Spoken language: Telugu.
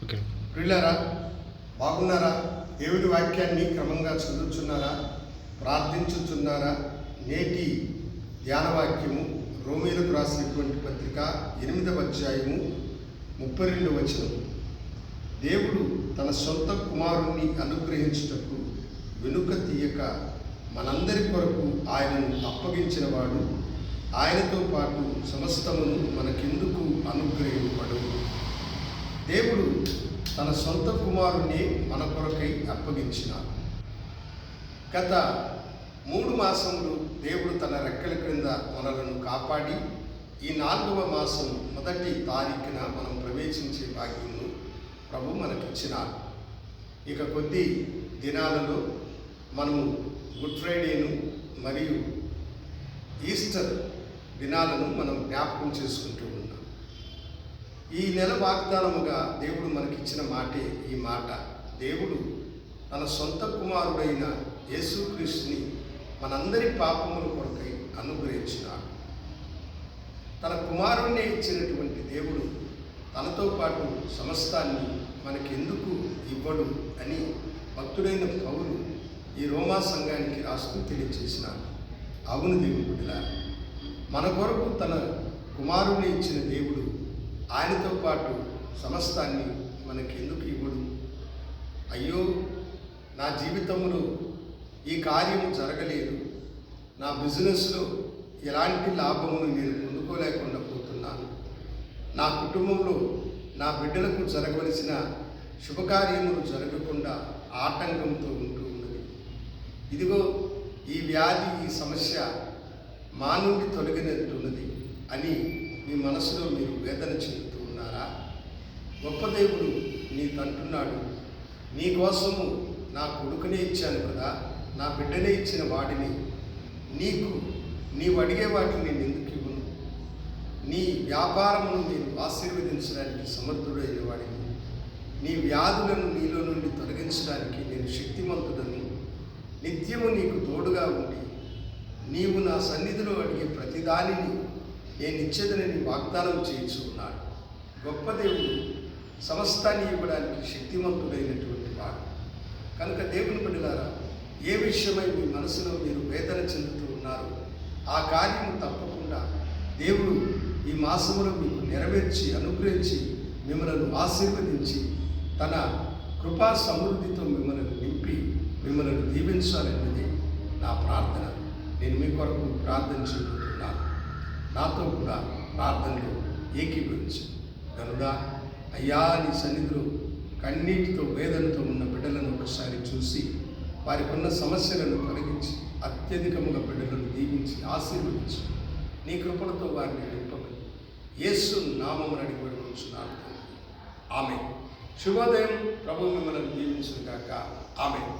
ఓకే. ప్రియులారా, బాగున్నారా? దేవుడి వాక్యాన్ని క్రమంగా చదువుచున్నారా? ప్రార్థించుచున్నారా? నేటి ధ్యాన వాక్యము రోమీలకు రాసినటువంటి పత్రిక 8వ అధ్యాయము 32వ వచనం. దేవుడు తన సొంత కుమారుణ్ణి అనుగ్రహించుటకు వెనుక తీయక మనందరి కొరకు ఆయనను అప్పగించిన వాడు ఆయనతో పాటు సమస్తమును మనకెందుకు అనుగ్రహింపడు? దేవుడు తన సొంత కుమారుణ్ణి మన కొరకై అప్పగించినాడు. గత 3 మాసములు దేవుడు తన రెక్కల క్రింద మనలను కాపాడి ఈ 4వ మాసం 1వ తారీఖున మనం ప్రవేశించే భాగ్యమును ప్రభు మనకిచ్చినాడు. ఇక కొద్ది దినాలలో మనము గుడ్ ఫ్రైడేను మరియు ఈస్టర్ దినాలను మనం జ్ఞాపకం చేసుకుంటూ ఉన్నాం. ఈ నెల వాగ్దానముగా దేవుడు మనకిచ్చిన మాటే ఈ మాట. దేవుడు తన సొంత కుమారుడైన యేసుక్రీస్తుని మనందరి పాపముల కొరకై అనుగ్రహించినాడు. తన కుమారుణ్ణి ఇచ్చినటువంటి దేవుడు తనతో పాటు సమస్తాన్ని మనకెందుకు ఇవ్వడు అని భక్తుడైన పౌలు ఈ రోమా సంఘానికి రాస్తూ తెలియజేసినాడు. అవును దేవుని బిడ్డలారా, మన కొరకు తన కుమారుణ్ణి ఇచ్చిన దేవుడు ఆయనతో పాటు సమస్తాన్ని మనకెందుకు ఇవ్వడు? అయ్యో, నా జీవితంలో ఈ కార్యము జరగలేదు, నా బిజినెస్లో ఎలాంటి లాభమును నేను పొందుకోలేకుండా పోతున్నాను, నా కుటుంబంలో నా బిడ్డలకు జరగవలసిన శుభకార్యములు జరగకుండా ఆటంకంతో ఉంటూ ఉన్నది. ఇదిగో ఈ వ్యాధి, ఈ సమస్య మా నుండి తొలగినట్టున్నది అని మీ మనసులో మీరు వేదన చెందుతూ ఉన్నారా? గొప్ప దేవుడు నీకంటున్నాడు, నీ కోసము నా కొడుకునే ఇచ్చాను కదా, నా బిడ్డనే ఇచ్చిన వాడిని నీవు అడిగే వాటిని నేను ఎందుకు ఇవ్వను? నీ వ్యాపారమును నేను ఆశీర్వదించడానికి సమర్థుడైన వాడిని, నీ వ్యాధులను నీలో నుండి తొలగించడానికి నేను శక్తిమంతుడను, నిత్యము నీకు తోడుగా ఉండి నీవు నా సన్నిధిలో అడిగే ప్రతిదానిని నేను ఇచ్చేదని వాగ్దానం చేయించు ఉన్నాడు. గొప్ప దేవుడు సమస్తాన్ని ఇవ్వడానికి శక్తిమంతుడైనటువంటి వాడు. కనుక దేవుని బిడ్డలారా, ఏ విషయమై మీ మనసులో మీరు వేదన చెందుతూ ఉన్నారో ఆ కార్యము తప్పకుండా దేవుడు ఈ మాసములో మీకు నెరవేర్చి అనుగ్రహించి మిమ్మల్ని ఆశీర్వదించి తన కృపా సమృద్ధితో మిమ్మల్ని నింపి మిమ్మల్ని దీవించాలన్నది నా ప్రార్థన. నేను మీ కొరకు ప్రార్థన చేయబోతున్నాను. నాతో కూడా ప్రార్థనలో ఏకీభవించు. కనుక అయ్యా, నీ సన్నిధిలో కన్నీటితో వేదనతో ఉన్న బిడ్డలను ఒకసారి చూసి వారికి ఉన్న సమస్యలను తొలగించి అత్యధికముగా బిడ్డలను దీవించి ఆశీర్వదించి నీ కృపలతో వారిని నింపమని యేసు నామమున అడిగి వేడుకొనుచున్నాను. ఆమేన్. శుభోదయం. ప్రభు మిమ్మల్ని దీవించును గాక. ఆమేన్.